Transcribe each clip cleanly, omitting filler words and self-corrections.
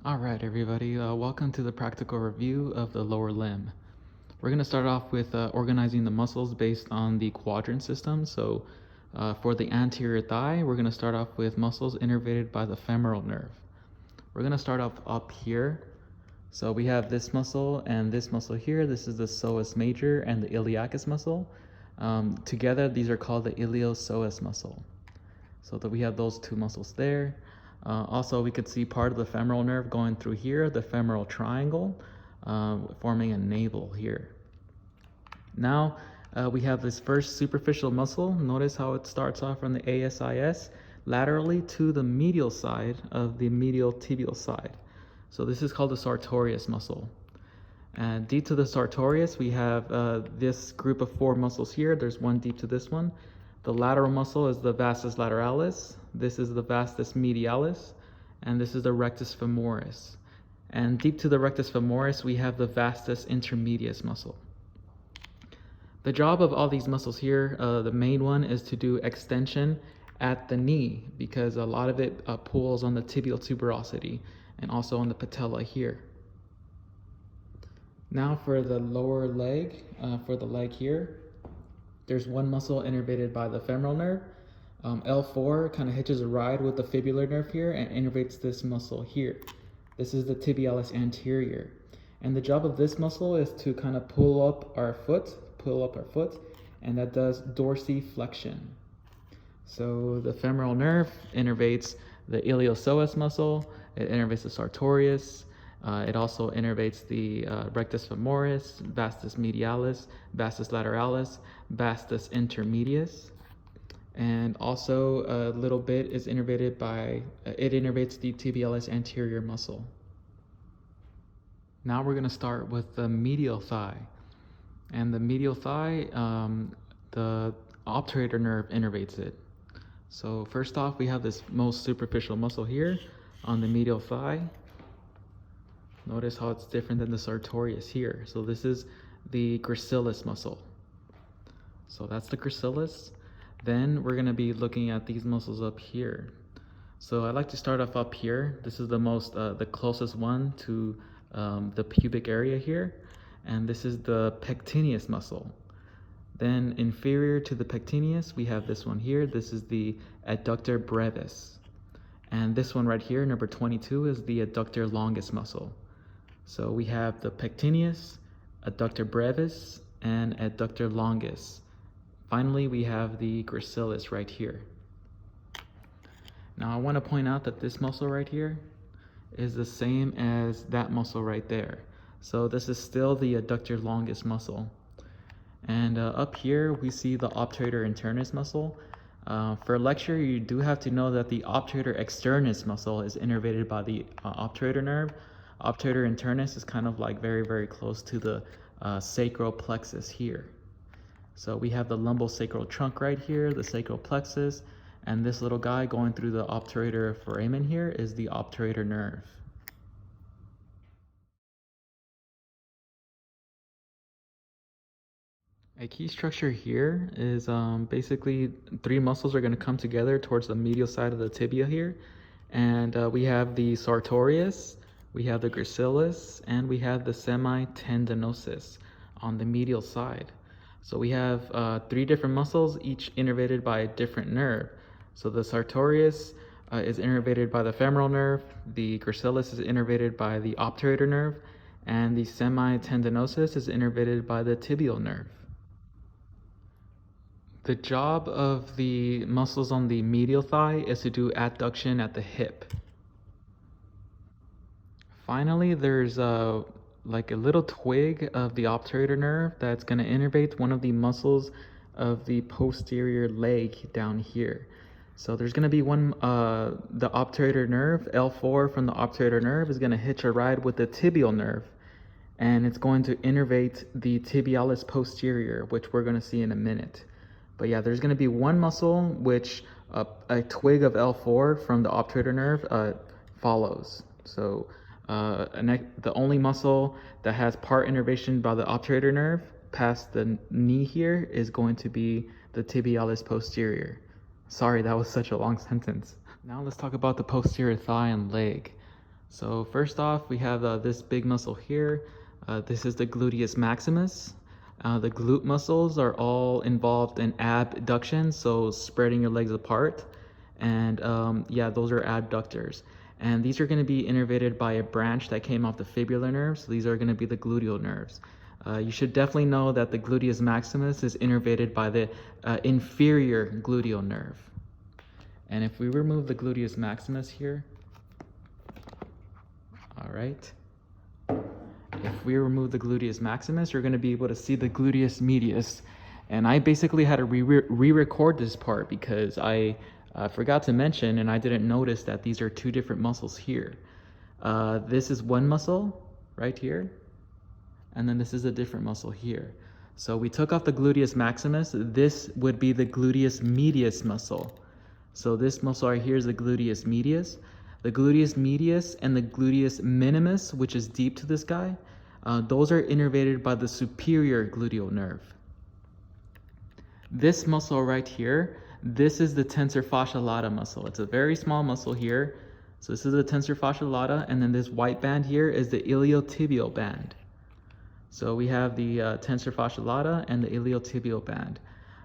All right, everybody, welcome to the practical review of the lower limb. We're going to start off with organizing the muscles based on the quadrant system. So for the anterior thigh, we're going to start off with muscles innervated by the femoral nerve. We're going to start off up here. So we have this muscle and this muscle here. This is the psoas major and the iliacus muscle. Together, these are called the iliopsoas muscle. So that we have those two muscles there. Also, we could see part of the femoral nerve going through here, the femoral triangle, forming a navel here. Now, we have this first superficial muscle. Notice how it starts off from the ASIS laterally to the medial side of the medial tibial side. So this is called the sartorius muscle. And deep to the sartorius, we have this group of four muscles here. There's one deep to this one. The lateral muscle is the vastus lateralis. This is the vastus medialis. And this is the rectus femoris. And deep to the rectus femoris, we have the vastus intermedius muscle. The job of all these muscles here, the main one is to do extension at the knee because a lot of it pulls on the tibial tuberosity and also on the patella here. Now for the lower leg, for the leg here, there's one muscle innervated by the femoral nerve. L4 kind of hitches a ride with the fibular nerve here and innervates this muscle here. This is the tibialis anterior. And the job of this muscle is to kind of pull up our foot, and that does dorsiflexion. So the femoral nerve innervates the iliopsoas muscle, it innervates the sartorius, it also innervates the rectus femoris, vastus medialis, vastus lateralis, vastus intermedius, and also a little bit is innervated by, it innervates the tibialis anterior muscle. Now we're going to start with the medial thigh. And the medial thigh, the obturator nerve innervates it. So first off, we have this most superficial muscle here on the medial thigh. Notice how it's different than the sartorius here. So this is the gracilis muscle. So that's the gracilis. Then we're going to be looking at these muscles up here. So I like to start off up here. This is the closest one to the pubic area here. And this is the pectineus muscle. Then inferior to the pectineus, we have this one here. This is the adductor brevis. And this one right here, number 22, is the adductor longus muscle. So we have the pectineus, adductor brevis, and adductor longus. Finally, we have the gracilis right here. Now I want to point out that this muscle right here is the same as that muscle right there. So this is still the adductor longus muscle. And up here, we see the obturator internus muscle. For lecture, you do have to know that the obturator externus muscle is innervated by the obturator nerve. Obturator internus is kind of like very, very close to the sacral plexus here. So we have the lumbosacral trunk right here, the sacral plexus, and this little guy going through the obturator foramen here is the obturator nerve. A key structure here is basically three muscles are going to come together towards the medial side of the tibia here. And we have the sartorius, we have the gracilis, and we have the semitendinosus on the medial side. So we have three different muscles, each innervated by a different nerve. So the sartorius is innervated by the femoral nerve, the gracilis is innervated by the obturator nerve, and the semitendinosus is innervated by the tibial nerve. The job of the muscles on the medial thigh is to do adduction at the hip. Finally, there's like a little twig of the obturator nerve that's going to innervate one of the muscles of the posterior leg down here. So there's going to be one, the obturator nerve, L4 from the obturator nerve is going to hitch a ride with the tibial nerve, and it's going to innervate the tibialis posterior, which we're going to see in a minute. But yeah, there's going to be one muscle which a twig of L4 from the obturator nerve follows. So the only muscle that has part innervation by the obturator nerve past the knee here is going to be the tibialis posterior. Sorry, that was such a long sentence. Now let's talk about the posterior thigh and leg. So first off, we have this big muscle here. This is the gluteus maximus. The glute muscles are all involved in abduction, so spreading your legs apart. And yeah, those are adductors. And these are going to be innervated by a branch that came off the fibular nerve. So these are going to be the gluteal nerves. You should definitely know that the gluteus maximus is innervated by the inferior gluteal nerve. And if we remove the gluteus maximus here, all right, if we remove the gluteus maximus, you're going to be able to see the gluteus medius. And I basically had to re-record this part because I forgot to mention, and I didn't notice that these are two different muscles here. This is one muscle right here, and then this is a different muscle here. So we took off the gluteus maximus. This would be the gluteus medius muscle. So this muscle right here is the gluteus medius. The gluteus medius and the gluteus minimus, which is deep to this guy, those are innervated by the superior gluteal nerve. This muscle right here, this is the tensor fascia lata muscle. It's a very small muscle here. So this is the tensor fascia lata, and then this white band here is the iliotibial band. So we have the tensor fascia lata and the iliotibial band.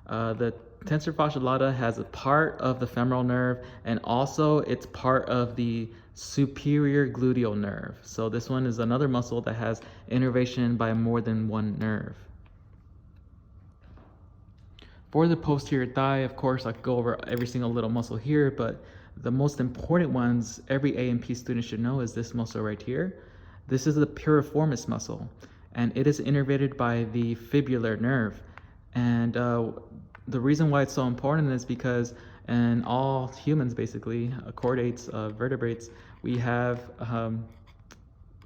The tensor fascia lata has a part of the femoral nerve, and also it's part of the superior gluteal nerve. So this one is another muscle that has innervation by more than one nerve. For the posterior thigh, of course, I could go over every single little muscle here, but the most important ones every A&P student should know is this muscle right here. This is the piriformis muscle, and it is innervated by the fibular nerve. And the reason why it's so important is because in all humans, basically, chordates, vertebrates, we have,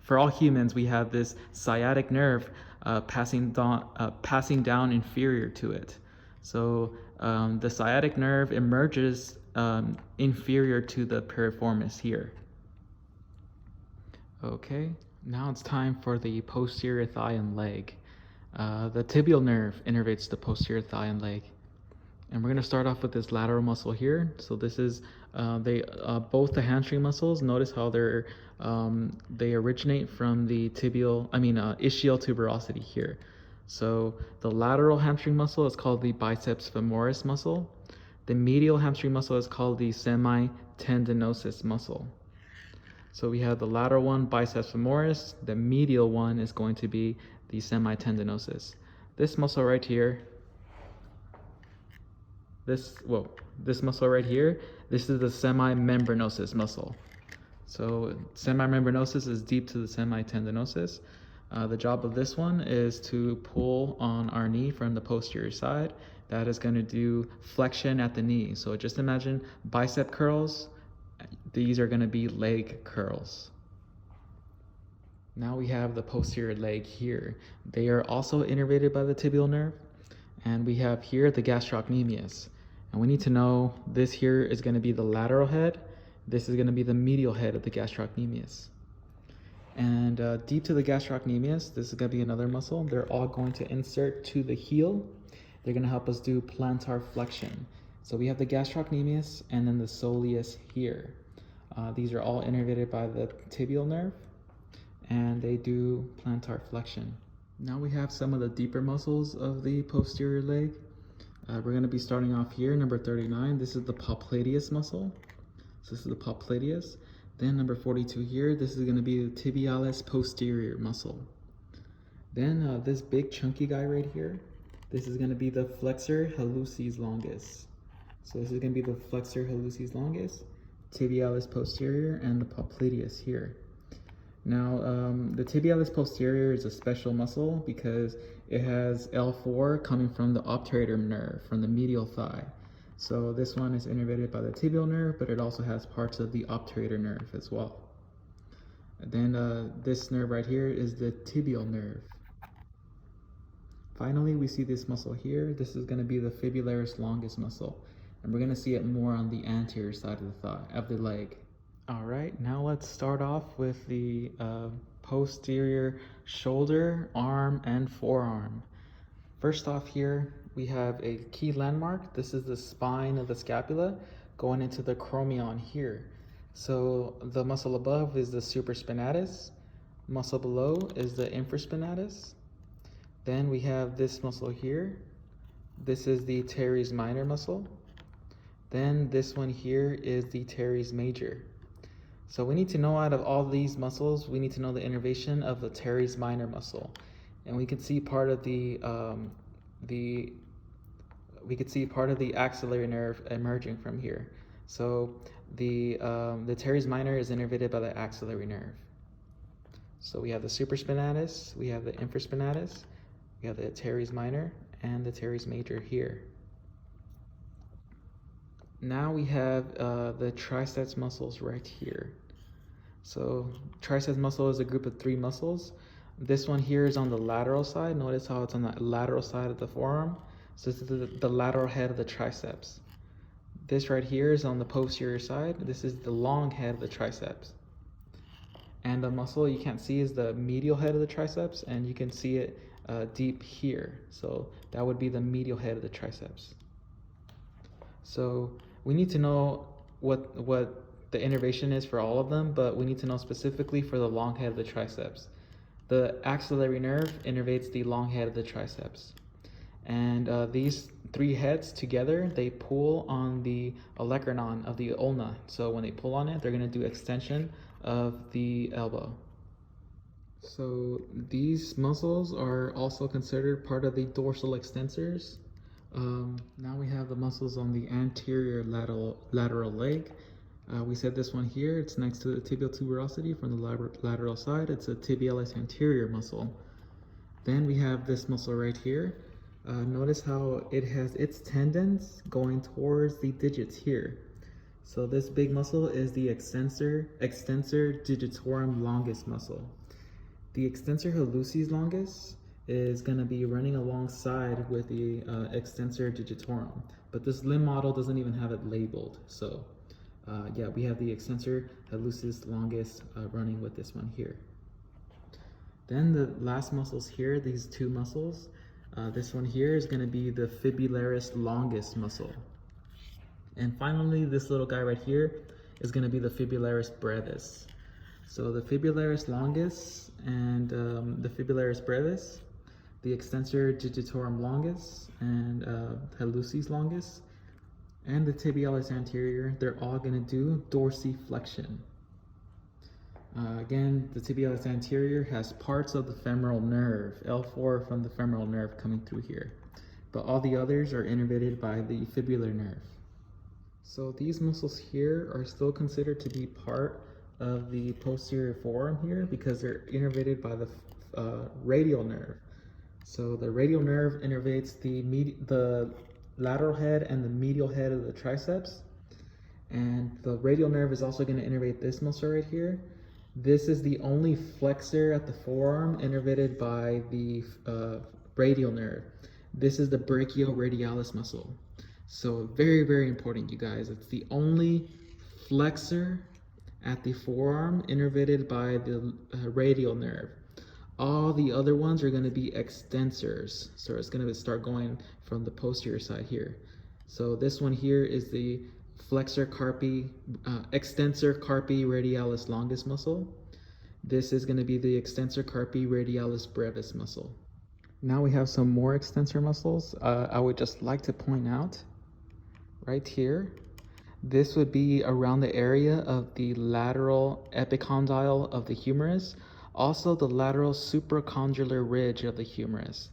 for all humans, we have this sciatic nerve passing down inferior to it. So the sciatic nerve emerges inferior to the piriformis here. Okay, now it's time for the posterior thigh and leg. The tibial nerve innervates the posterior thigh and leg. And we're going to start off with this lateral muscle here. So this is both the hamstring muscles. Notice how they originate from the ischial tuberosity here. So the lateral hamstring muscle is called the biceps femoris muscle. The medial hamstring muscle is called the semitendinosus muscle. So we have the lateral one, biceps femoris. The medial one is going to be the semitendinosus. This muscle right here, this muscle right here, this is the semimembranosus muscle. So semimembranosus is deep to the semitendinosus. The job of this one is to pull on our knee from the posterior side. That is going to do flexion at the knee. So just imagine bicep curls. These are going to be leg curls. Now we have the posterior leg here. They are also innervated by the tibial nerve. And we have here the gastrocnemius. And we need to know this here is going to be the lateral head. This is going to be the medial head of the gastrocnemius. And deep to the gastrocnemius, this is going to be another muscle. They're all going to insert to the heel. They're going to help us do plantar flexion. So we have the gastrocnemius and then the soleus here. These are all innervated by the tibial nerve, and they do plantar flexion. Now we have some of the deeper muscles of the posterior leg. We're going to be starting off here, number 39. This is the popliteus muscle. So this is the popliteus. Then number 42 here, this is going to be the tibialis posterior muscle. Then this big chunky guy right here, this is going to be the flexor hallucis longus. So this is going to be the flexor hallucis longus, tibialis posterior, and the popliteus here. Now, the tibialis posterior is a special muscle because it has L4 coming from the obturator nerve, from the medial thigh. So this one is innervated by the tibial nerve, but it also has parts of the obturator nerve as well. And then this nerve right here is the tibial nerve. Finally, we see this muscle here. This is going to be the fibularis longus muscle, and we're going to see it more on the anterior side of the leg. All right, now let's start off with the posterior shoulder, arm, and forearm. First off here, we have a key landmark. This is the spine of the scapula going into the chromion here. So the muscle above is the supraspinatus, muscle below is the infraspinatus. Then we have this muscle here. This is the teres minor muscle. Then this one here is the teres major. So we need to know, out of all these muscles, we need to know the innervation of the teres minor muscle. And we can see part of the axillary nerve emerging from here. So the teres minor is innervated by the axillary nerve. So we have the supraspinatus, we have the infraspinatus, we have the teres minor and the teres major here. Now we have the triceps muscles right here. So triceps muscle is a group of 3 muscles. This one here is on the lateral side. Notice how it's on the lateral side of the forearm. So this is the lateral head of the triceps. This right here is on the posterior side. This is the long head of the triceps. And the muscle you can't see is the medial head of the triceps, and you can see it deep here. So that would be the medial head of the triceps. So we need to know what the innervation is for all of them, but we need to know specifically for the long head of the triceps. The axillary nerve innervates the long head of the triceps. And these 3 heads together, they pull on the olecranon of the ulna. So when they pull on it, they're going to do extension of the elbow. So these muscles are also considered part of the dorsal extensors. Now we have the muscles on the anterior lateral leg. We said this one here, it's next to the tibial tuberosity from the lateral side. It's a tibialis anterior muscle. Then we have this muscle right here. Notice how it has its tendons going towards the digits here. So this big muscle is the extensor digitorum longus muscle. The extensor hallucis longus is going to be running alongside with the extensor digitorum, but this limb model doesn't even have it labeled. So yeah, we have the extensor hallucis longus running with this one here. Then the last muscles here, these 2 muscles, this one here is going to be the fibularis longus muscle. And finally, this little guy right here is going to be the fibularis brevis. So the fibularis longus and the fibularis brevis, the extensor digitorum longus and hallucis longus, and the tibialis anterior, they're all going to do dorsiflexion. Again, the tibialis anterior has parts of the femoral nerve, L4 from the femoral nerve coming through here, but all the others are innervated by the fibular nerve. So these muscles here are still considered to be part of the posterior forearm here because they're innervated by the radial nerve. So the radial nerve innervates the lateral head and the medial head of the triceps, and the radial nerve is also going to innervate this muscle right here. This is the only flexor at the forearm innervated by the radial nerve. This is the brachioradialis muscle. So very, very important, you guys. It's the only flexor at the forearm innervated by the radial nerve. All the other ones are going to be extensors. So it's going to start going from the posterior side here. So this one here is the extensor carpi radialis longus muscle. This is going to be the extensor carpi radialis brevis muscle. Now we have some more extensor muscles. I would just like to point out right here, this would be around the area of the lateral epicondyle of the humerus, also the lateral supracondylar ridge of the humerus.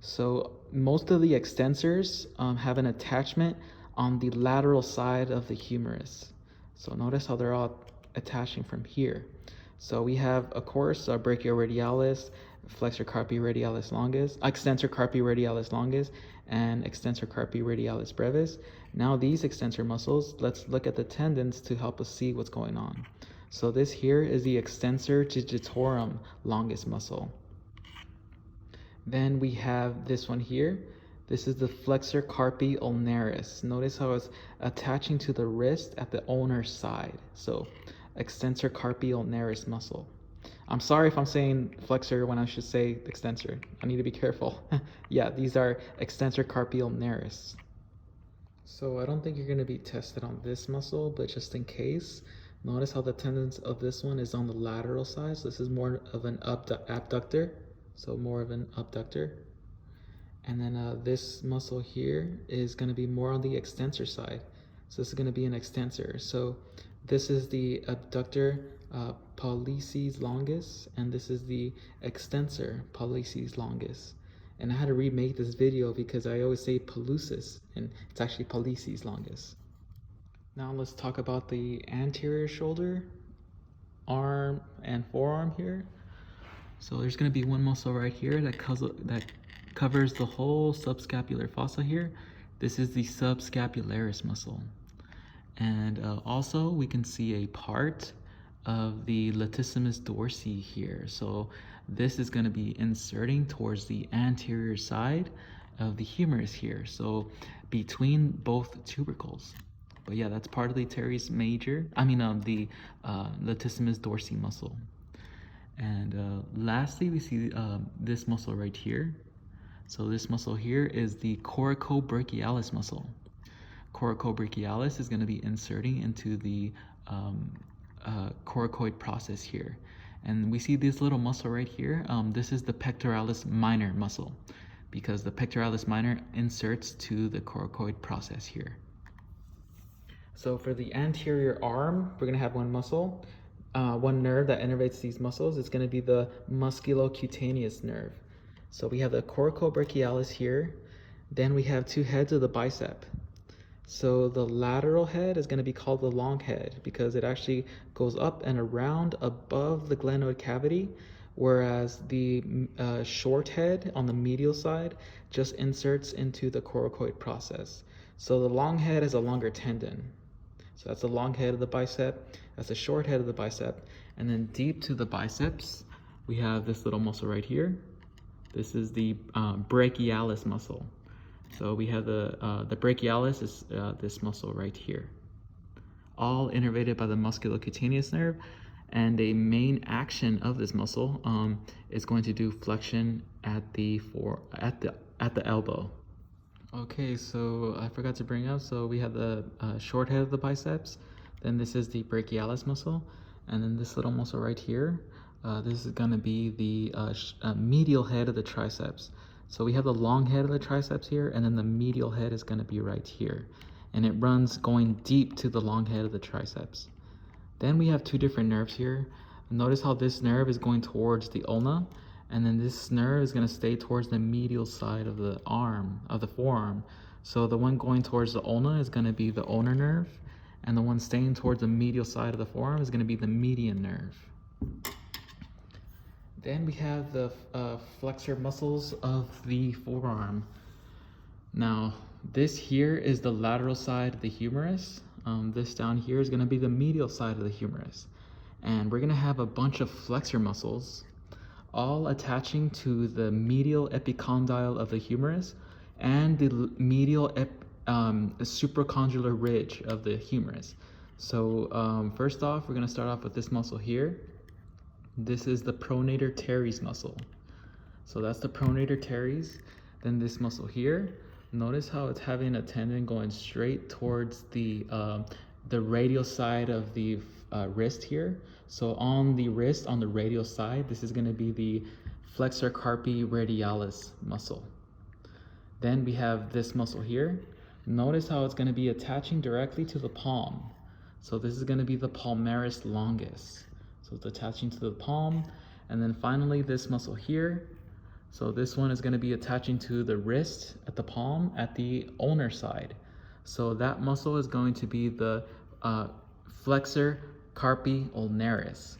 So most of the extensors have an attachment on the lateral side of the humerus. So notice how they're all attaching from here. So we have, of course, brachioradialis, flexor carpi radialis longus, extensor carpi radialis longus, and extensor carpi radialis brevis. Now these extensor muscles, let's look at the tendons to help us see what's going on. So this here is the extensor digitorum longus muscle. Then we have this one here. This is the flexor carpi ulnaris. Notice how it's attaching to the wrist at the ulnar side. So extensor carpi ulnaris muscle. I'm sorry if I'm saying flexor when I should say extensor. I need to be careful. Yeah, these are extensor carpi ulnaris. So I don't think you're going to be tested on this muscle, but just in case, Notice how the tendons of this one is on the lateral side. So this is more of an abductor. So more of an abductor. And then this muscle here is going to be more on the extensor side. So this is going to be an extensor. So this is the abductor pollicis longus, and this is the extensor pollicis longus. And I had to remake this video because I always say pollicis, and it's actually pollicis longus. Now let's talk about the anterior shoulder, arm, and forearm here. So there's going to be one muscle right here that covers the whole subscapular fossa here. This is the subscapularis muscle. And also we can see a part of the latissimus dorsi here. So this is going to be inserting towards the anterior side of the humerus here. So between both tubercles. But yeah, that's part of the teres major, the latissimus dorsi muscle. And lastly, we see this muscle right here. So this muscle here is the coracobrachialis muscle. Coracobrachialis is going to be inserting into the coracoid process here. And we see this little muscle right here. This is the pectoralis minor muscle, because the pectoralis minor inserts to the coracoid process here. So for the anterior arm, we're going to have one muscle, one nerve that innervates these muscles. It's going to be the musculocutaneous nerve. So we have the coracobrachialis here. Then we have two heads of the bicep. So the lateral head is going to be called the long head because it actually goes up and around above the glenoid cavity, whereas the short head on the medial side just inserts into the coracoid process. So the long head is a longer tendon. So that's the long head of the bicep, that's the short head of the bicep. And then deep to the biceps, we have this little muscle right here. This is the brachialis muscle. So we have the brachialis is this muscle right here. All innervated by the musculocutaneous nerve, and a main action of this muscle is going to do flexion at the elbow. Okay, so I forgot to bring up, so we have the short head of the biceps, then this is the brachialis muscle, and then this little muscle right here, this is going to be the medial head of the triceps. So we have the long head of the triceps here, and then the medial head is going to be right here. And it runs going deep to the long head of the triceps. Then we have two different nerves here. Notice how this nerve is going towards the ulna, and then this nerve is going to stay towards the medial side of the arm, of the forearm. So the one going towards the ulna is going to be the ulnar nerve, and the one staying towards the medial side of the forearm is going to be the median nerve. Then we have the flexor muscles of the forearm. Now, this here is the lateral side of the humerus. This down here is going to be the medial side of the humerus. And we're going to have a bunch of flexor muscles all attaching to the medial epicondyle of the humerus and the medial supracondylar ridge of the humerus. So first off, we're going to start off with this muscle here. This is the pronator teres muscle. So that's the pronator teres. Then this muscle here, notice how it's having a tendon going straight towards the radial side of the wrist here. So on the wrist, on the radial side, this is going to be the flexor carpi radialis muscle. Then we have this muscle here. Notice how it's going to be attaching directly to the palm. So this is going to be the palmaris longus. So it's attaching to the palm. And then finally this muscle here. So this one is going to be attaching to the wrist at the palm at the ulnar side. So that muscle is going to be the flexor carpi ulnaris.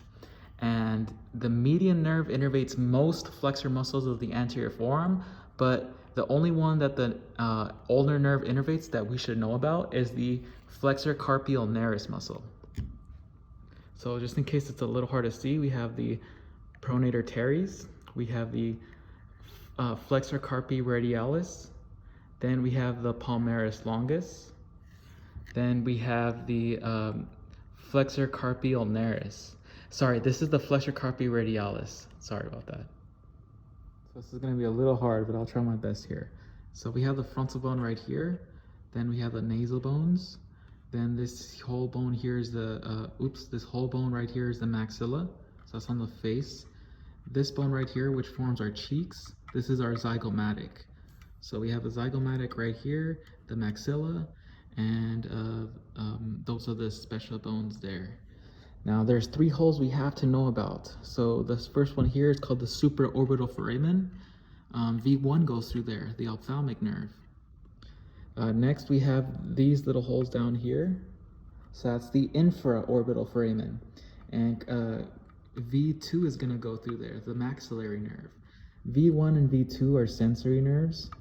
And the median nerve innervates most flexor muscles of the anterior forearm, but the only one that the ulnar nerve innervates that we should know about is the flexor carpi ulnaris muscle. So just in case it's a little hard to see, we have the pronator teres, we have the flexor carpi radialis, then we have the palmaris longus, then we have the flexor carpi ulnaris. Sorry, this is the flexor carpi radialis. Sorry about that. So this is going to be a little hard, but I'll try my best here. So we have the frontal bone right here, then we have the nasal bones, Then this whole bone here is the, this whole bone right here is the maxilla. So that's on the face. This bone right here, which forms our cheeks, this is our zygomatic. So we have a zygomatic right here, the maxilla, and those are the special bones there. Now there's 3 holes we have to know about. So this first one here is called the supraorbital foramen. V1 goes through there, the ophthalmic nerve. Next we have these little holes down here. So that's the infraorbital foramen. And V2 is going to go through there, the maxillary nerve. V1 and V2 are sensory nerves.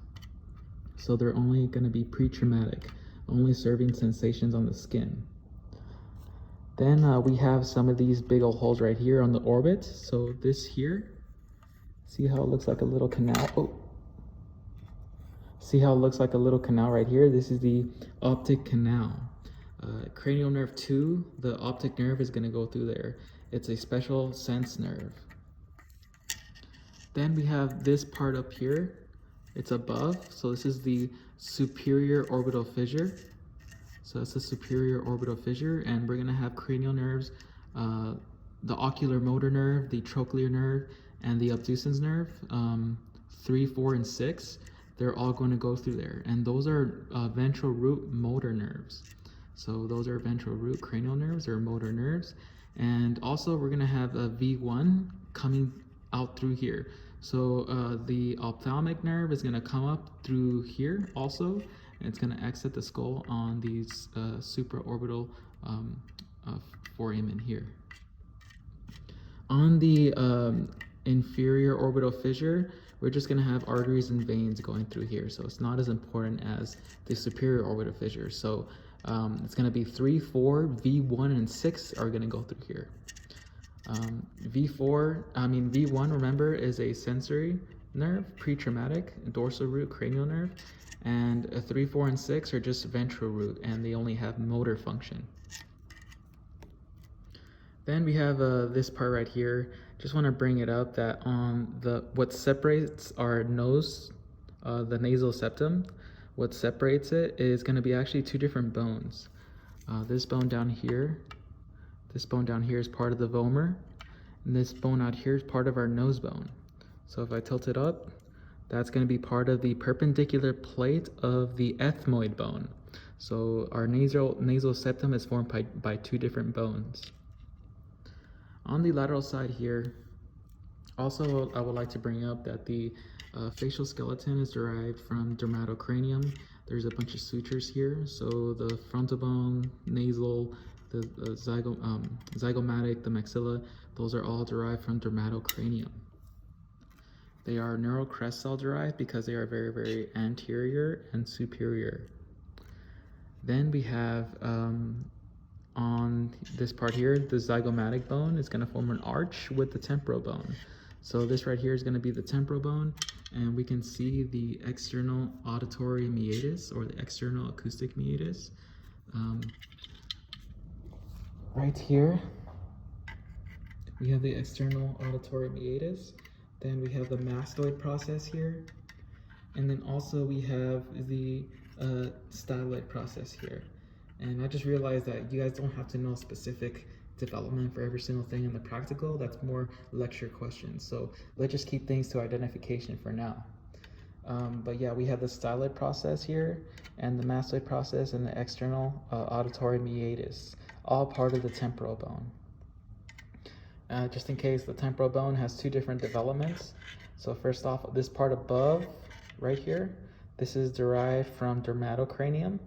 So they're only going to be pre-traumatic, only serving sensations on the skin. Then we have some of these big old holes right here on the orbit. So this here, see how it looks like a little canal? Oh. See how it looks like a little canal right here? This is the optic canal. Cranial nerve 2, the optic nerve is going to go through there. It's a special sense nerve. Then we have this part up here. It's above, so this is the superior orbital fissure. So that's the superior orbital fissure, and we're going to have cranial nerves, the ocular motor nerve, the trochlear nerve, and the abducens nerve, 3, 4, and 6. They're all going to go through there, and those are ventral root motor nerves. So those are ventral root cranial nerves or motor nerves. And also we're going to have a V1 coming out through here. So the ophthalmic nerve is going to come up through here also, and it's going to exit the skull on these supraorbital foramen here. On the inferior orbital fissure, we're just going to have arteries and veins going through here. So it's not as important as the superior orbital fissure. So it's going to be 3, 4, V1, and 6 are going to go through here. V1, remember, is a sensory nerve, pre-traumatic, dorsal root cranial nerve. And 3, 4, and 6 are just ventral root, and they only have motor function. Then we have this part right here. Just want to bring it up that on what separates our nose, the nasal septum, what separates it is going to be actually 2 different bones. This bone down here is part of the vomer, and this bone out here is part of our nose bone. So if I tilt it up, that's going to be part of the perpendicular plate of the ethmoid bone. So our nasal septum is formed by 2 different bones. On the lateral side here, also I would like to bring up that the facial skeleton is derived from dermatocranium. There's a bunch of sutures here. So the frontal bone, nasal, the zygomatic, the maxilla, those are all derived from dermatocranium. They are neural crest cell derived because they are very, very anterior and superior. Then we have on this part here, the zygomatic bone is going to form an arch with the temporal bone. So this right here is going to be the temporal bone, and we can see the external auditory meatus or the external acoustic meatus. Right here, we have the external auditory meatus. Then we have the mastoid process here. And then also we have the styloid process here. And I just realized that you guys don't have to know specific development for every single thing in the practical. That's more lecture questions. So let's just keep things to identification for now. But yeah, we have the styloid process here, and the mastoid process, and the external auditory meatus, all part of the temporal bone. Just in case, the temporal bone has 2 different developments. So first off, this part above, right here, this is derived from dermatocranium.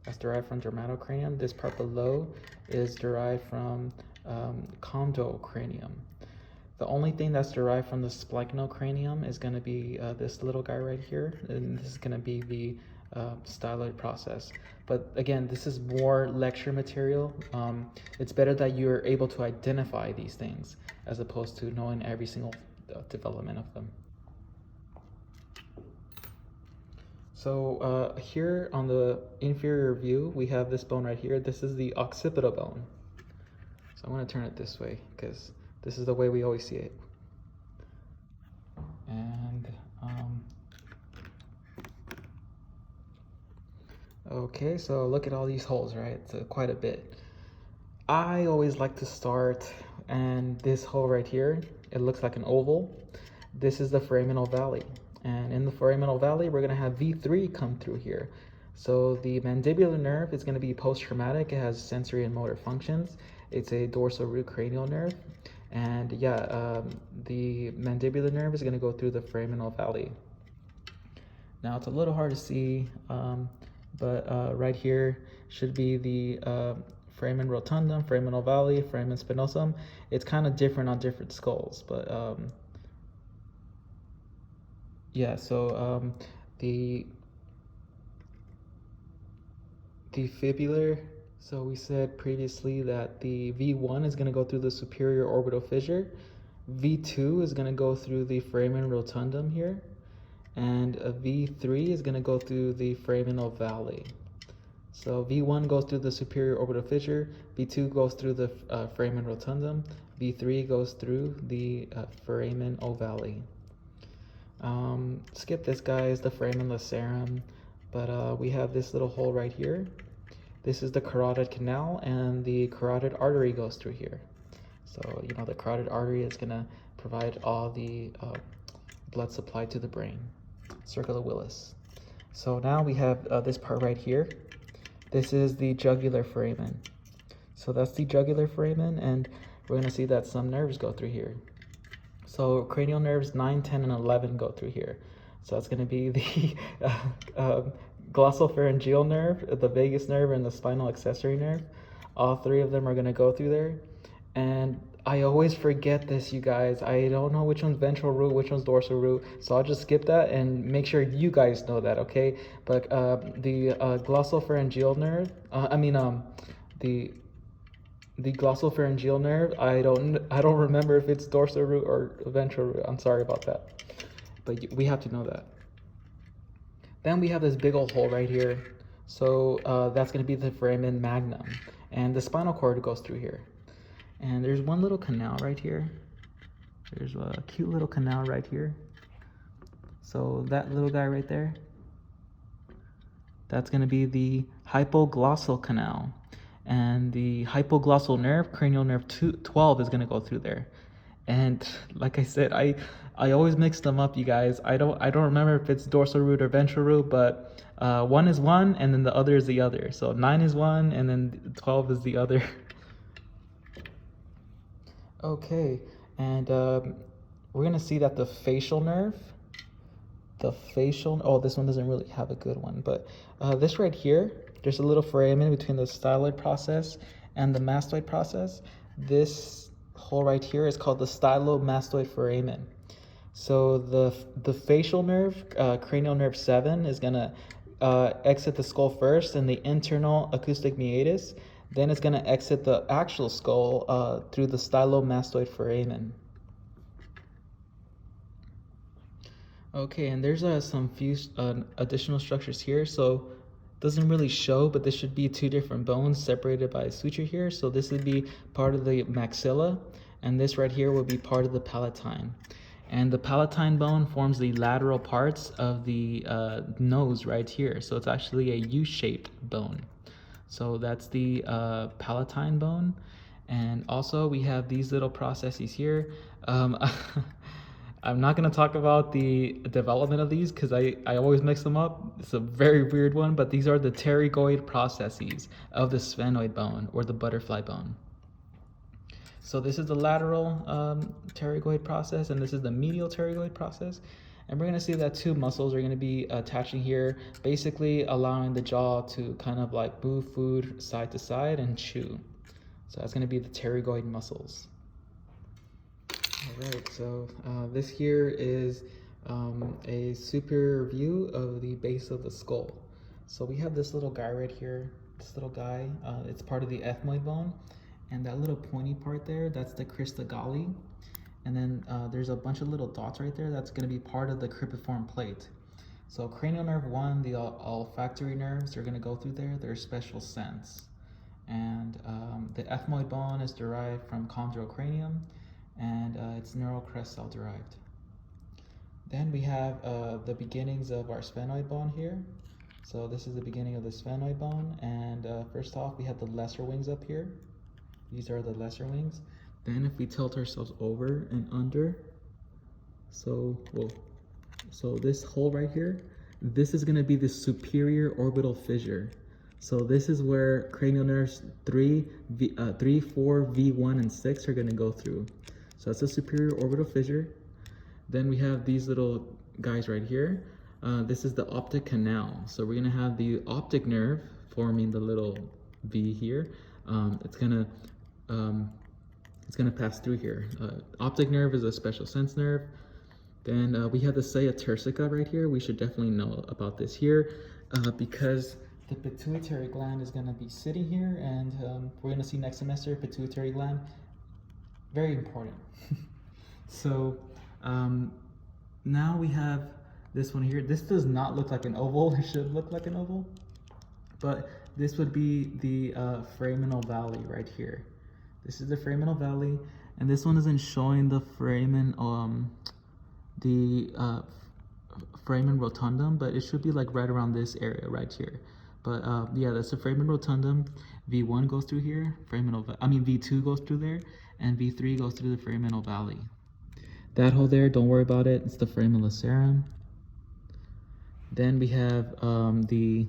That's derived from dermatocranium. This part below is derived from condrocranium. The only thing that's derived from the splenocranium is going to be this little guy right here, and this is going to be the styloid process. But again, this is more lecture material. It's better that you're able to identify these things as opposed to knowing every single development of them. So here on the inferior view, we have this bone right here. This is the occipital bone. So I want to turn it this way because this is the way we always see it. And Okay, so look at all these holes, right? It's quite a bit. I always like to start, and this hole right here, it looks like an oval. This is the foraminal valley. And in the foraminal valley, we're gonna have V3 come through here. So the mandibular nerve is gonna be post-traumatic. It has sensory and motor functions. It's a dorsal root cranial nerve. And yeah, the mandibular nerve is gonna go through the foraminal valley. Now it's a little hard to see, but right here should be the foramen rotundum, foraminal valley, foramen spinosum. It's kind of different on different skulls, but yeah, so the fibular, so we said previously that the V1 is going to go through the superior orbital fissure. V2 is going to go through the foramen rotundum here. And a V3 is going to go through the foraminal valley. So V1 goes through the superior orbital fissure, V2 goes through the foramen rotundum, V3 goes through the foramen ovale. Skip this, guys, the foramen lacerum, but we have this little hole right here. This is the carotid canal, and the carotid artery goes through here. So, you know, the carotid artery is going to provide all the blood supply to the brain. Circle of Willis. So now we have this part right here. This is the jugular foramen. So that's the jugular foramen, and we're going to see that some nerves go through here. So cranial nerves 9, 10, and 11 go through here. So it's going to be the glossopharyngeal nerve, the vagus nerve, and the spinal accessory nerve. All three of them are going to go through there. And I always forget this, you guys. I don't know which one's ventral root, which one's dorsal root, so I'll just skip that and make sure you guys know that, okay? But the glossopharyngeal nerve, the glossopharyngeal nerve, I don't remember if it's dorsal root or ventral root. I'm sorry about that, but we have to know that. Then we have this big old hole right here. So that's going to be the foramen magnum, and the spinal cord goes through here. And there's one little canal right here. There's a cute little canal right here. So that little guy right there, that's going to be the hypoglossal canal. And the hypoglossal nerve, cranial nerve 12, is going to go through there. And like I said, I always mix them up, you guys. I don't remember if it's dorsal root or ventral root, but one is one and then the other is the other. So 9 is one and then 12 is the other. Okay, and we're gonna see that the facial nerve, oh, this one doesn't really have a good one, but this right here, there's a little foramen between the styloid process and the mastoid process. This hole right here is called the stylomastoid foramen. So the facial nerve, cranial nerve 7, is gonna exit the skull first, and the internal acoustic meatus. Then it's going to exit the actual skull through the stylomastoid foramen. Okay, and there's some few additional structures here. So it doesn't really show, but this should be 2 different bones separated by a suture here. So this would be part of the maxilla, and this right here will be part of the palatine. And the palatine bone forms the lateral parts of the nose right here. So it's actually a U-shaped bone. So that's the palatine bone. And also we have these little processes here. I'm not going to talk about the development of these because I always mix them up. It's a very weird one, but these are the pterygoid processes of the sphenoid bone, or the butterfly bone. So this is the lateral pterygoid process, and this is the medial pterygoid process. And we're going to see that 2 muscles are going to be attaching here, basically allowing the jaw to kind of like move food side to side and chew. So that's going to be the pterygoid muscles. All right, so this here is a superior view of the base of the skull. So we have this little guy right here, this little guy, it's part of the ethmoid bone. And that little pointy part there, that's the crista galli. And then there's a bunch of little dots right there. That's going to be part of the cribriform plate. So cranial nerve 1, the olfactory nerves are going to go through there. Their special sense. And the ethmoid bone is derived from chondrocranium, and it's neural crest cell derived. Then we have the beginnings of our sphenoid bone here. So this is the beginning of the sphenoid bone, and first off, we have the lesser wings up here. These are the lesser wings. Then if we tilt ourselves over and under, so this hole right here, this is gonna be the superior orbital fissure. So this is where cranial nerves 3, 4, V1, and 6 are gonna go through. So that's the superior orbital fissure. Then we have these little guys right here. This is the optic canal. So we're gonna have the optic nerve forming the little V here. It's gonna pass through here. Optic nerve is a special sense nerve. Then we have the saya turcica right here. We should definitely know about this here because the pituitary gland is gonna be sitting here, and we're gonna see next semester pituitary gland. Very important. So now we have this one here. This does not look like an oval. It should look like an oval, but this would be the foraminal valley right here. This is the foraminal valley, and this one isn't showing the foramen foramen rotundum, but it should be like right around this area right here. But yeah, that's the foramen rotundum. V1 goes through here, V2 goes through there, and V3 goes through the foraminal valley. That hole there, don't worry about it, it's the foramen lacerum. Then we have the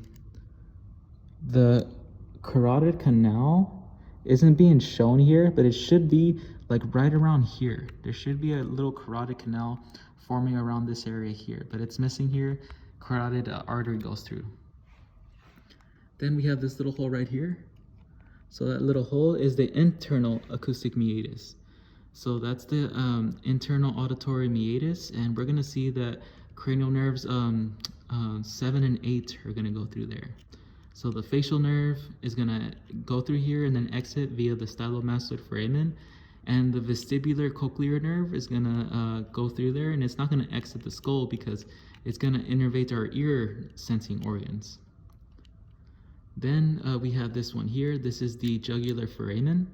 carotid canal isn't being shown here, but it should be like right around here. There should be a little carotid canal forming around this area here, but it's missing here. Carotid artery goes through. Then we have this little hole right here. So that little hole is the internal acoustic meatus. So that's the internal auditory meatus, and we're gonna see that cranial nerves 7 and 8 are gonna go through there. So the facial nerve is gonna go through here and then exit via the stylomastoid foramen, and the vestibular cochlear nerve is gonna go through there, and it's not gonna exit the skull because it's gonna innervate our ear sensing organs. Then we have this one here. This is the jugular foramen.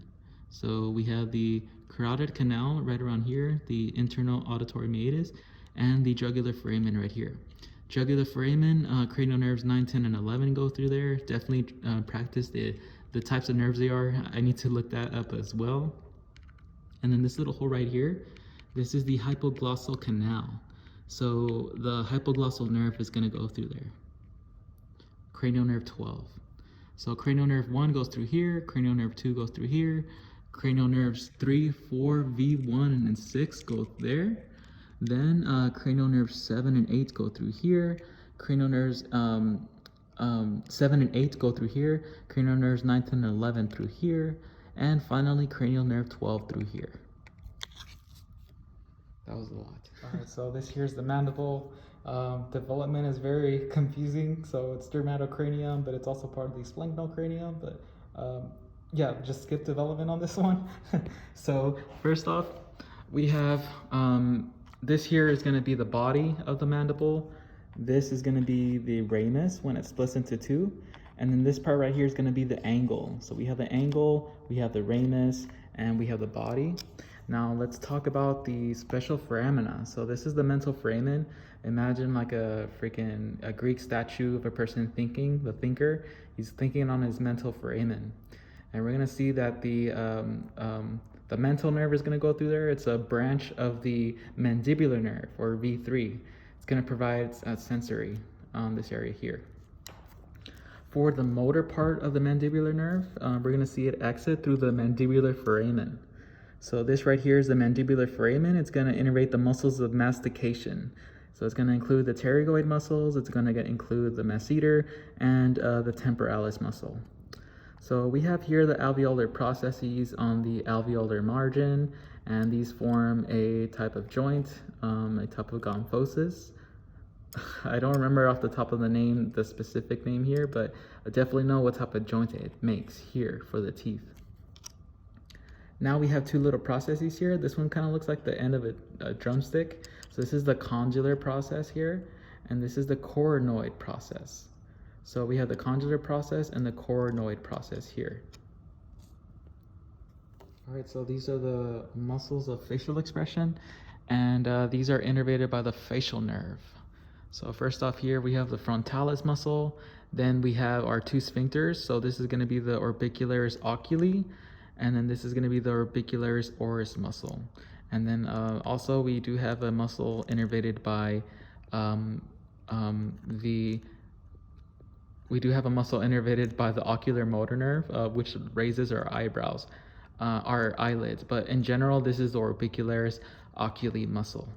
So we have the carotid canal right around here, the internal auditory meatus, and the jugular foramen right here. Jugular foramen, cranial nerves 9, 10, and 11 go through there. Definitely practice the types of nerves they are. I need to look that up as well. And then this little hole right here, this is the hypoglossal canal. So the hypoglossal nerve is gonna go through there. Cranial nerve 12. So cranial nerve 1 goes through here, cranial nerve 2 goes through here, cranial nerves 3, 4, V1, and 6 go there. Then cranial nerves 7 and 8 go through here, cranial nerves 7 and 8 go through here, cranial nerves 9, 10, and 11 through here, and finally cranial nerve 12 through here. That was a lot. All right, so this here's the mandible. Development is very confusing. So it's dermatocranium, but it's also part of the splenectocranium. But yeah, just skip development on this one. So first off, we have this here is going to be the body of the mandible. This is going to be the ramus when it splits into two. And then this part right here is going to be the angle. So we have the angle, we have the ramus, and we have the body. Now let's talk about the special foramina. So this is the mental foramen. Imagine like a Greek statue of a person thinking, the thinker. He's thinking on his mental foramen. And we're gonna see that the mental nerve is gonna go through there. It's a branch of the mandibular nerve, or V3. It's gonna provide sensory on this area here. For the motor part of the mandibular nerve, we're gonna see it exit through the mandibular foramen. So this right here is the mandibular foramen. It's going to innervate the muscles of mastication. So it's going to include the pterygoid muscles, it's going to include the masseter, and the temporalis muscle. So we have here the alveolar processes on the alveolar margin, and these form a type of joint, a type of gomphosis. I don't remember off the top of the specific name here, but I definitely know what type of joint it makes here for the teeth. Now we have two little processes here. This one kind of looks like the end of a drumstick. So this is the condylar process here, and this is the coronoid process. So we have the condylar process and the coronoid process here. All right, so these are the muscles of facial expression, and these are innervated by the facial nerve. So first off here, we have the frontalis muscle. Then we have our two sphincters. So this is going to be the orbicularis oculi, and then this is going to be the orbicularis oris muscle. And then also we do have a muscle innervated by we do have a muscle innervated by the ocular motor nerve, which raises our eyebrows, our eyelids. But in general, this is the orbicularis oculi muscle.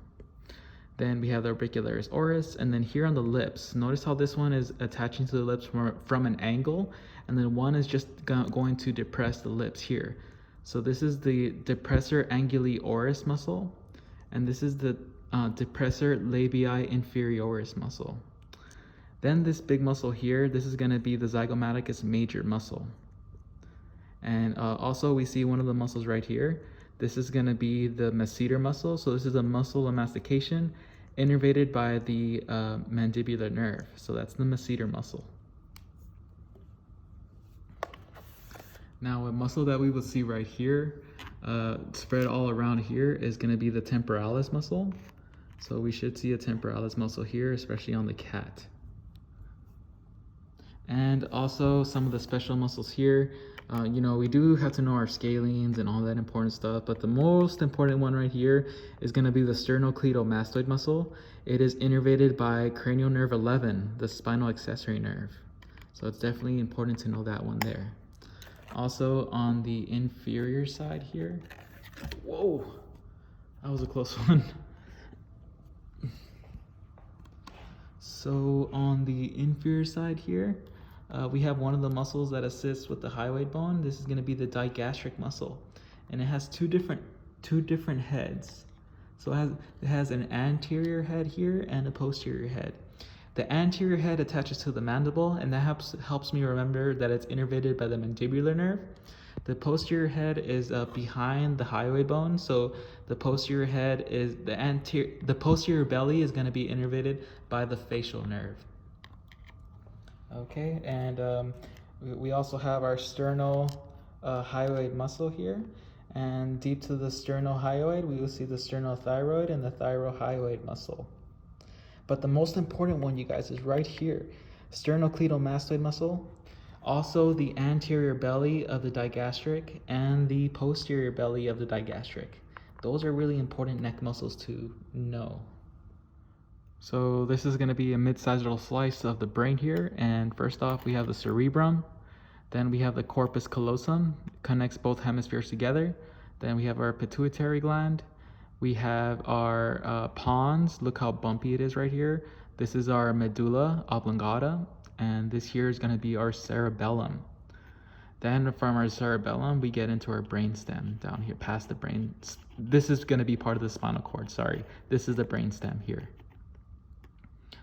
Then we have the orbicularis oris, and then here on the lips, notice how this one is attaching to the lips from an angle, and then one is just going to depress the lips here. So this is the depressor anguli oris muscle, and this is the depressor labii inferioris muscle. Then this big muscle here, this is going to be the zygomaticus major muscle. And also we see one of the muscles right here. This is going to be the masseter muscle. So this is a muscle of mastication innervated by the mandibular nerve. So that's the masseter muscle. Now a muscle that we will see right here, spread all around here, is going to be the temporalis muscle. So we should see a temporalis muscle here, especially on the cat. And also some of the special muscles here. You know, we do have to know our scalenes and all that important stuff, but the most important one right here is going to be the sternocleidomastoid muscle. It is innervated by cranial nerve 11, the spinal accessory nerve. So it's definitely important to know that one there. Also on the inferior side here, whoa, that was a close one. So on the inferior side here, we have one of the muscles that assists with the hyoid bone. This is going to be the digastric muscle, and it has two different heads. So it has an anterior head here and a posterior head. The anterior head attaches to the mandible, and that helps me remember that it's innervated by the mandibular nerve. The posterior head is behind the hyoid bone, so the posterior head is the posterior belly is going to be innervated by the facial nerve. Okay, and we also have our sternal hyoid muscle here, and deep to the sternocleidohyoid we will see the sternothyroid and the thyrohyoid muscle. But the most important one, you guys, is right here, sternocleidomastoid muscle, also the anterior belly of the digastric and the posterior belly of the digastric. Those are really important neck muscles to know. So this is going to be a mid-sagittal slice of the brain here, and first off we have the cerebrum, then we have the corpus callosum, connects both hemispheres together, then we have our pituitary gland, we have our pons, look how bumpy it is right here, this is our medulla oblongata, and this here is going to be our cerebellum. Then from our cerebellum we get into our brainstem down here past the brain. This is going to be part of the spinal cord, sorry, this is the brainstem here.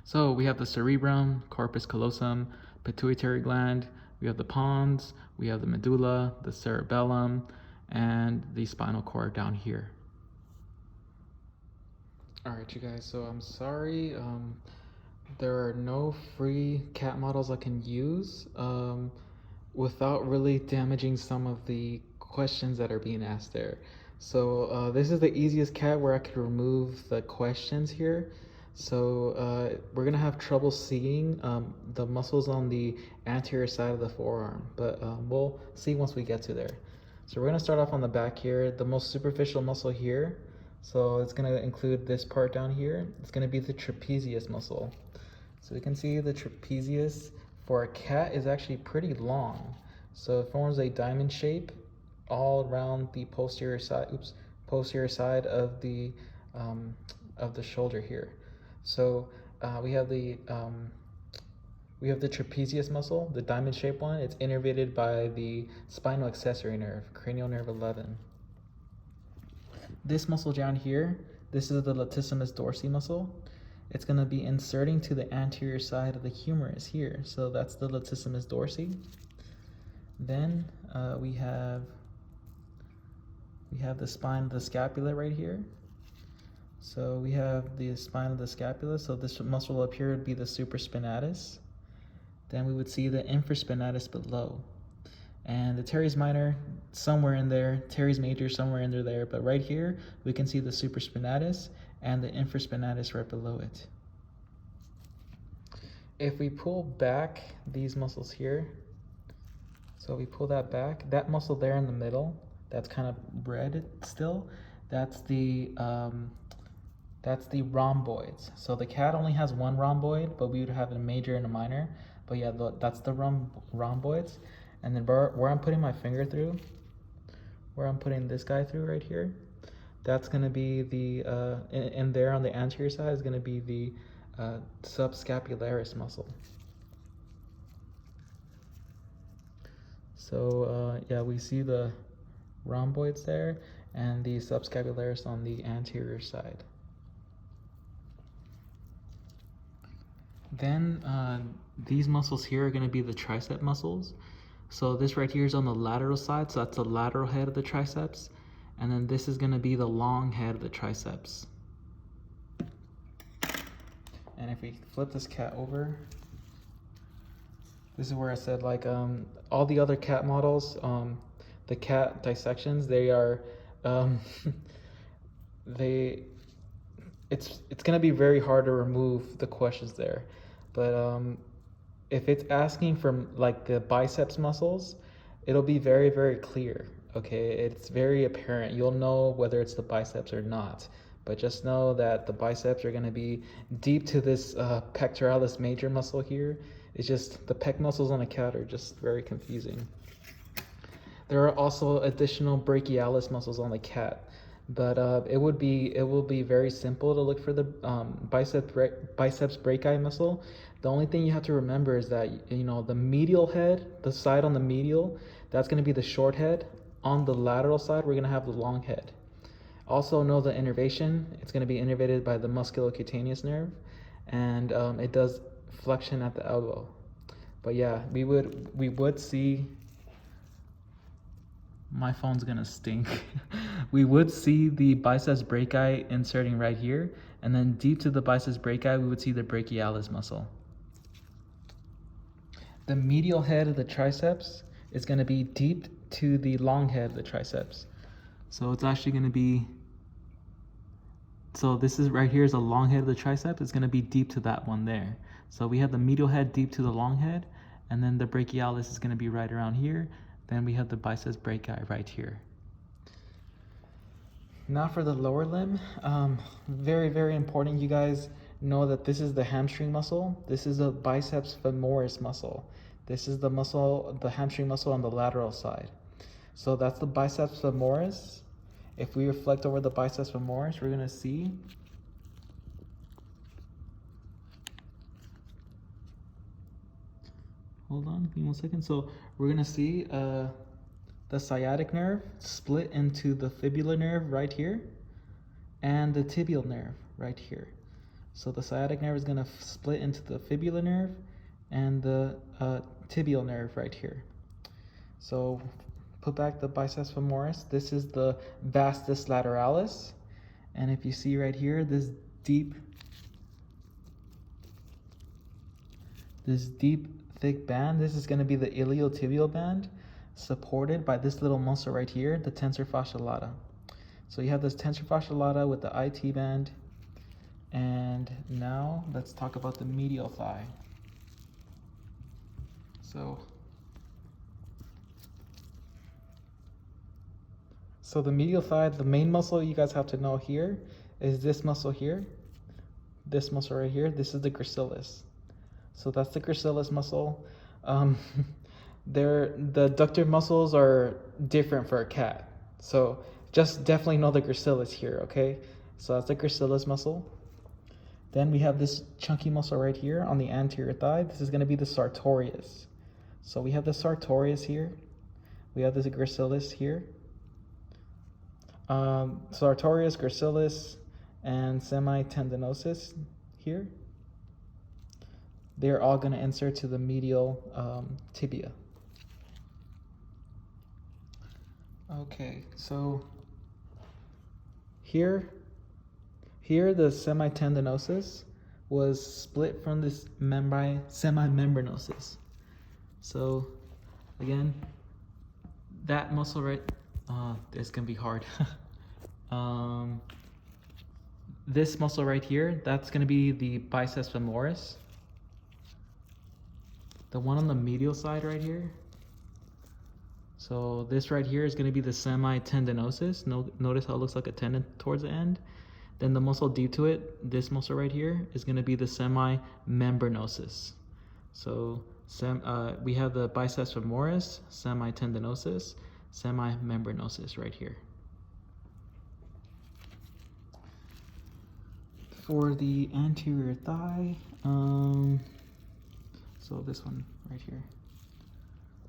So we have the cerebrum, corpus callosum, pituitary gland, we have the pons, we have the medulla, the cerebellum, and the spinal cord down here. Alright you guys, so I'm sorry, there are no free cat models I can use without really damaging some of the questions that are being asked there. So this is the easiest cat where I could remove the questions here. So we're gonna have trouble seeing the muscles on the anterior side of the forearm, but we'll see once we get to there. So we're gonna start off on the back here, the most superficial muscle here. So it's gonna include this part down here. It's gonna be the trapezius muscle. So you can see the trapezius for a cat is actually pretty long. So it forms a diamond shape all around the posterior side of the shoulder here. So we have the trapezius muscle, the diamond shaped one. It's innervated by the spinal accessory nerve, cranial nerve 11. This muscle down here, this is the latissimus dorsi muscle. It's going to be inserting to the anterior side of the humerus here. So that's the latissimus dorsi. Then we have the spine of the scapula right here. So we have the spine of the scapula. So this muscle up here would be the supraspinatus. Then we would see the infraspinatus below. And the teres minor somewhere in there, teres major somewhere in there, but right here we can see the supraspinatus and the infraspinatus right below it. If we pull back these muscles here, so we pull that back, that muscle there in the middle, that's kind of red still, that's the rhomboids. So the cat only has one rhomboid, but we would have a major and a minor. But yeah, that's the rhomboids. And then where I'm putting my finger through, where I'm putting this guy through right here, that's going to be the, and there on the anterior side is going to be the subscapularis muscle. So yeah, we see the rhomboids there and the subscapularis on the anterior side. Then these muscles here are going to be the tricep muscles. So this right here is on the lateral side, so that's the lateral head of the triceps. And then this is going to be the long head of the triceps. And if we flip this cat over, this is where I said, like, all the other cat models, the cat dissections, they are, it's going to be very hard to remove the questions there. But if it's asking for like the biceps muscles, it'll be very, very clear. Okay, it's very apparent. You'll know whether it's the biceps or not. But just know that the biceps are going to be deep to this pectoralis major muscle here. It's just the pec muscles on a cat are just very confusing. There are also additional brachialis muscles on the cat, but it will be very simple to look for the biceps brachii muscle. The only thing you have to remember is that, you know, the medial head, the side on the medial, that's going to be the short head. On the lateral side, we're going to have the long head. Also know the innervation. It's going to be innervated by the musculocutaneous nerve, and it does flexion at the elbow. But yeah, we would see, my phone's gonna stink. We would see the biceps brachii inserting right here, and then deep to the biceps brachii, we would see the brachialis muscle. The medial head of the triceps is going to be deep to the long head of the triceps. So it's actually going to be, so this is right here is a long head of the tricep. It's going to be deep to that one there. So we have the medial head deep to the long head, and then the brachialis is going to be right around here. Then we have the biceps brachii right here. Now for the lower limb, very, very important. You guys know that this is the hamstring muscle. This is the biceps femoris muscle. This is the muscle, the hamstring muscle on the lateral side. So that's the biceps femoris. If we reflect over the biceps femoris, we're gonna see hold on, give me 1 second. So we're gonna see the sciatic nerve split into the fibular nerve right here and the tibial nerve right here. So the sciatic nerve is gonna split into the fibular nerve and the tibial nerve right here. So put back the biceps femoris. This is the vastus lateralis. And if you see right here, this deep thick band, this is going to be the iliotibial band, supported by this little muscle right here, the tensor fascia lata. So you have this tensor fascia lata with the IT band. And now let's talk about the medial thigh. So the medial thigh, the main muscle you guys have to know here is this muscle here, this muscle right here. This is the gracilis. So that's the gracilis muscle. The adductor muscles are different for a cat. So just definitely know the gracilis here, okay? So that's the gracilis muscle. Then we have this chunky muscle right here on the anterior thigh. This is going to be the sartorius. So we have the sartorius here. We have this gracilis here. Sartorius, gracilis, and semitendinosus here. They're all going to insert to the medial tibia. Okay, so here the semitendinosus was split from this semimembranosus. So again, that muscle right, it's gonna be hard. This muscle right here, that's gonna be the biceps femoris. the one on the medial side right here. So this right here is going to be the semitendinosus. Notice how it looks like a tendon towards the end. Then the muscle deep to it, this muscle right here, is going to be the semimembranosus. So we have the biceps femoris, semitendinosus, semimembranosus right here. For the anterior thigh, so this one right here.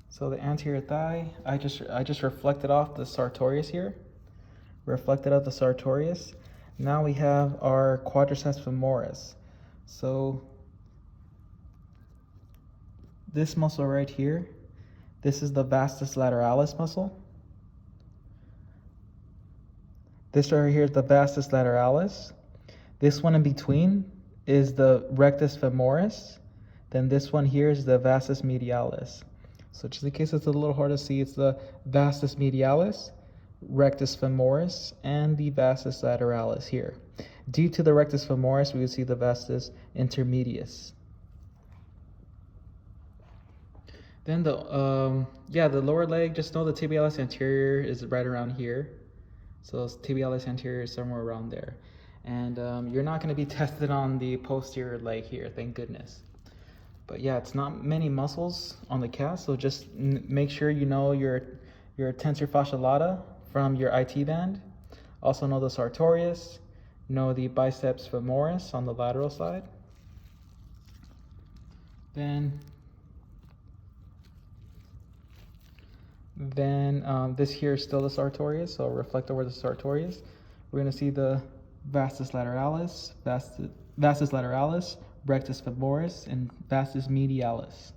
So the anterior thigh, I just reflected off the sartorius here. Reflected off the sartorius. Now we have our quadriceps femoris. So this muscle right here, this is the vastus lateralis muscle. This right here is the vastus lateralis. This one in between is the rectus femoris. Then this one here is the vastus medialis. So just in case it's a little hard to see, it's the vastus medialis, rectus femoris, and the vastus lateralis here. Due to the rectus femoris, we would see the vastus intermedius. Then the lower leg, just know the tibialis anterior is right around here. So tibialis anterior is somewhere around there. And you're not going to be tested on the posterior leg here, thank goodness. But yeah, it's not many muscles on the calf, so just make sure you know your tensor fascia lata from your IT band. Also know the sartorius, know the biceps femoris on the lateral side. Then this here is still the sartorius, so reflect over the sartorius. We're going to see the vastus lateralis, rectus femoris, and vastus medialis.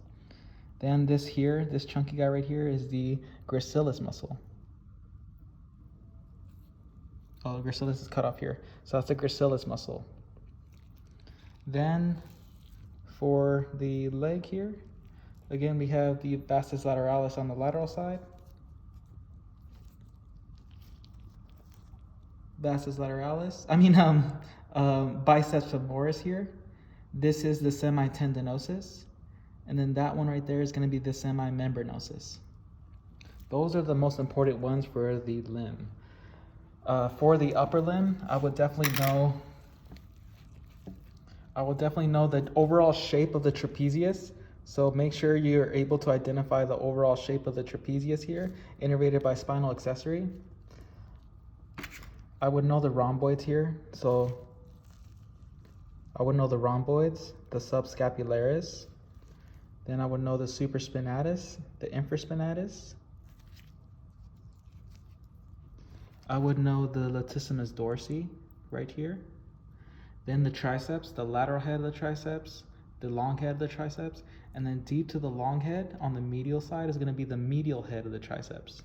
Then this here, this chunky guy right here, is the gracilis muscle. Oh, the gracilis is cut off here. So that's the gracilis muscle. Then for the leg here, again, we have the vastus lateralis on the lateral side. Vastus lateralis, biceps femoris here. This is the semitendinosus. And then that one right there is going to be the semimembranosus. Those are the most important ones for the limb. For the upper limb, I would definitely know the overall shape of the trapezius. So make sure you're able to identify the overall shape of the trapezius here, innervated by spinal accessory. I would know the rhomboids here. So I would know the rhomboids, the subscapularis. Then I would know the supraspinatus, the infraspinatus. I would know the latissimus dorsi right here. Then the triceps, the lateral head of the triceps, the long head of the triceps, and then deep to the long head on the medial side is going to be the medial head of the triceps.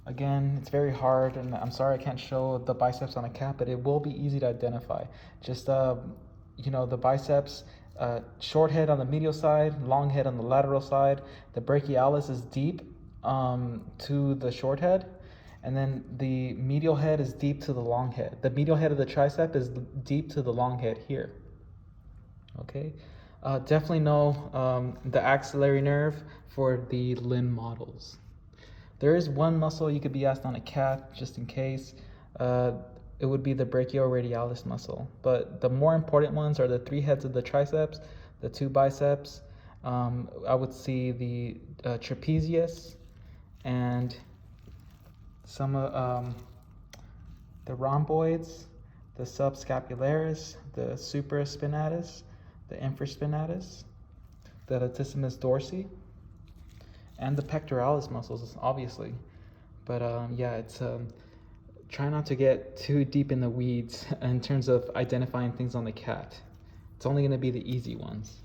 Again, it's very hard, and I'm sorry I can't show the biceps on a cap, but it will be easy to identify. Just, the biceps, short head on the medial side, long head on the lateral side. The brachialis is deep to the short head, and then the medial head is deep to the long head. The medial head of the tricep is deep to the long head here. Okay, definitely know the axillary nerve for the limb models. There is one muscle you could be asked on a CAT, just in case. It would be the brachioradialis muscle. But the more important ones are the 3 heads of the triceps, the 2 biceps. I would see the trapezius and some of the rhomboids, the subscapularis, the supraspinatus, the infraspinatus, the latissimus dorsi, and the pectoralis muscles, obviously. But it's try not to get too deep in the weeds in terms of identifying things on the CAT. It's only going to be the easy ones.